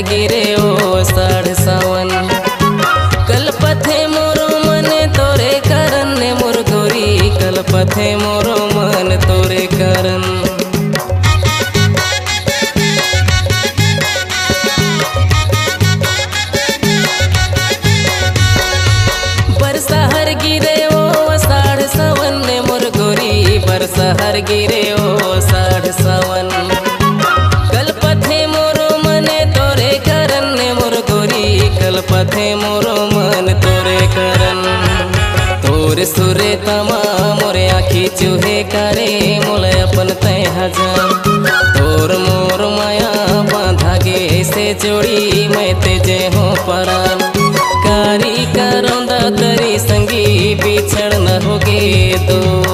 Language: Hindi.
गिरे ओ साढ़ सावन। कलपथे मोरो मन तोरे करन ने मोर गोरी, कलपथे मोरो मन तोरे करन। बरसा हर गिरे ओ साढ़ सावन ने मोर गोरी, बरसा हर गिरे ओ साढ़ सावन। कलपथे मोरो मन तोरे करन ने मोर गोरी, कलपथे मोरो मन तोरे करन। तोरे सुरे तमा मोरे आखी चूहे करे, मोले अपन तय हजार। तोर मोर माया बांधा गे से जोड़ी, मैं तेजे हो परान। कारी करौंदा तरी संगी बिछड़ न होगे दो।